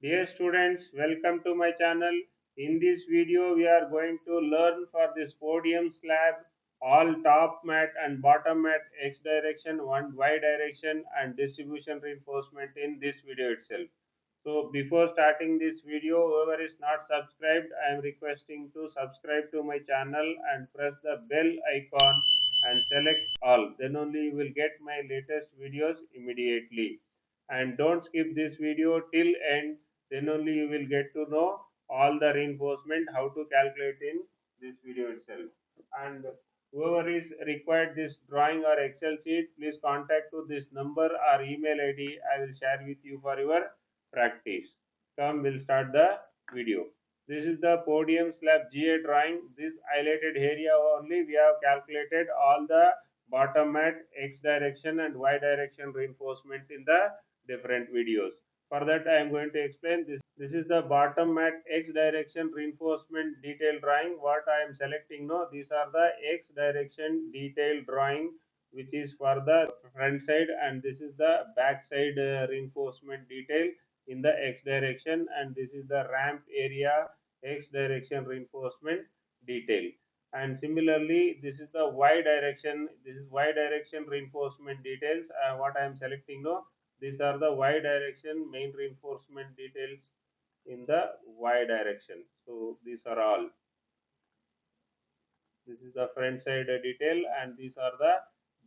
Dear students, welcome to my channel. In this video, we are going to learn for this podium slab all top mat and bottom mat X direction, one Y direction and distribution reinforcement in this video itself. So before starting this video, whoever is not subscribed, I am requesting to subscribe to my channel and press the bell icon and select all. Then only you will get my latest videos immediately. And don't skip this video till end, then only you will get to know all the reinforcement how to calculate in this video itself. And whoever is required this drawing or Excel sheet, please contact to this number or email ID. I will share with you for your practice. Come, we'll start the video. This is the podium slab GA drawing. This highlighted area only we have calculated all the bottom mat X direction and Y direction reinforcement in the different videos. For that, I am going to explain this. This is the bottom mat X direction reinforcement detail drawing. What I am selecting now, these are the X direction detail drawing, which is for the front side, and this is the back side reinforcement detail in the X direction, and this is the ramp area X direction reinforcement detail. And similarly, this is the Y direction. This is Y direction reinforcement details. What I am selecting now, these are the Y direction main reinforcement details in the Y direction. So these are all. This is the front side detail, and these are the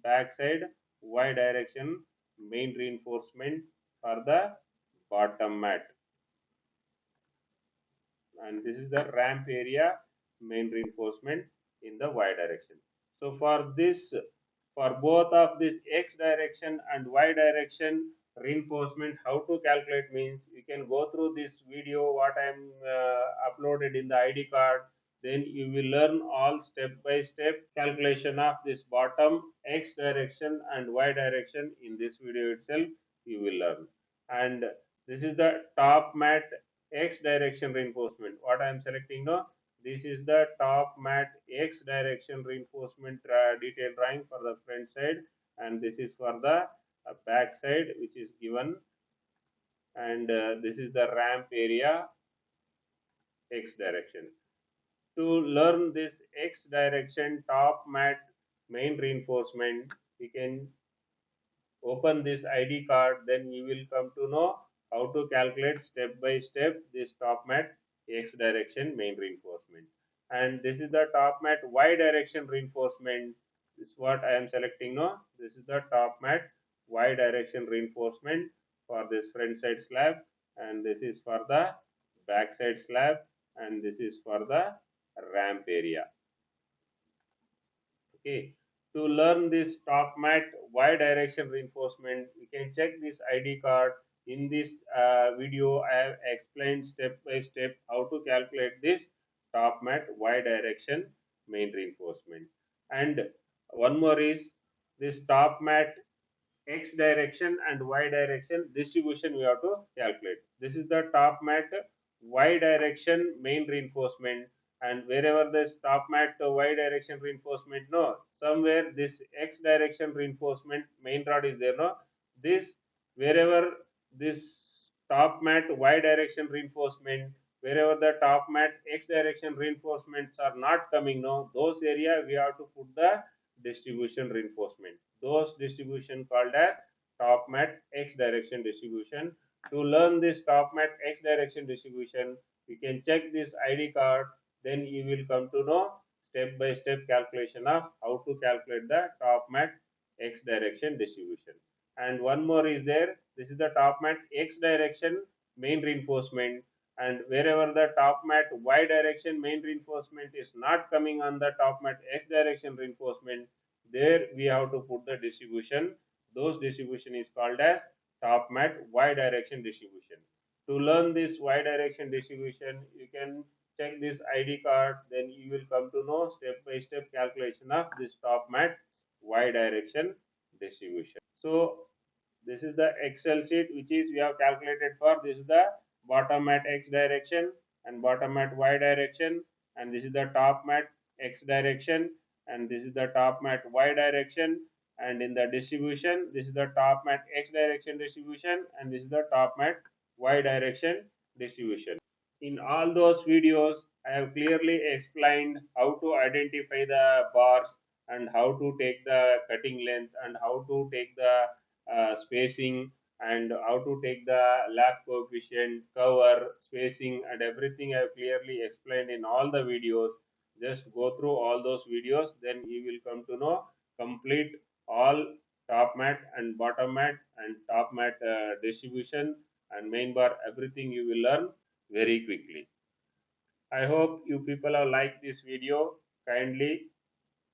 back side Y direction main reinforcement for the bottom mat. And this is the ramp area main reinforcement in the Y direction. So for this, for both of this X direction and Y direction reinforcement, how to calculate means you can go through this video what I am uploaded in the ID card. Then you will learn all step by step calculation of this bottom X direction and Y direction in this video itself. You will learn. And this is the top mat X direction reinforcement. What I am selecting now, this is the top mat X direction reinforcement detail drawing for the front side, and this is for the back side, which is given, and this is the ramp area X direction. To learn this X direction top mat main reinforcement, we can open this ID card, then you will come to know how to calculate step by step this top mat X direction main reinforcement. And this is the top mat Y direction reinforcement. This is what I am selecting now. This is the top mat Y direction reinforcement for this front side slab, and this is for the back side slab, and this is for the ramp area. Okay, to learn this top mat Y direction reinforcement, you can check this ID card. In this video, I have explained step by step how to calculate this top mat Y direction main reinforcement. And one more is this top mat X direction and Y direction distribution we have to calculate. This is the top mat Y direction main reinforcement, and wherever this top mat Y direction reinforcement, no, somewhere this X direction reinforcement main rod is there, no, this wherever this top mat Y direction reinforcement, wherever the top mat X direction reinforcements are not coming, no, those area we have to put the distribution reinforcement. Those distribution called as top mat X direction distribution. To learn this top mat X direction distribution, you can check this ID card. Then you will come to know step by step calculation of how to calculate the top mat X direction distribution. And one more is there. This is the top mat X direction main reinforcement, and wherever the top mat Y direction main reinforcement is not coming on the top mat X direction reinforcement, there we have to put the distribution. Those distribution is called as top mat Y direction distribution. To learn this Y direction distribution, you can check this ID card, then you will come to know step by step calculation of this top mat Y direction distribution. So this is the Excel sheet which is we have calculated for. This is the bottom mat X direction and bottom mat Y direction, and this is the top mat X direction, and this is the top mat Y direction, and in the distribution this is the top mat X direction distribution, and this is the top mat Y direction distribution. In all those videos, I have clearly explained how to identify the bars and how to take the cutting length and how to take the spacing and how to take the lap coefficient, cover, spacing, and everything I have clearly explained in all the videos. Just go through all those videos, then you will come to know complete all top mat and bottom mat and top mat distribution and main bar, everything you will learn very quickly. I hope you people have liked this video. Kindly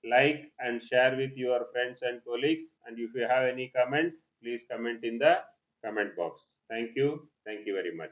like and share with your friends and colleagues. And if you have any comments, please comment in the comment box. Thank you. Thank you very much.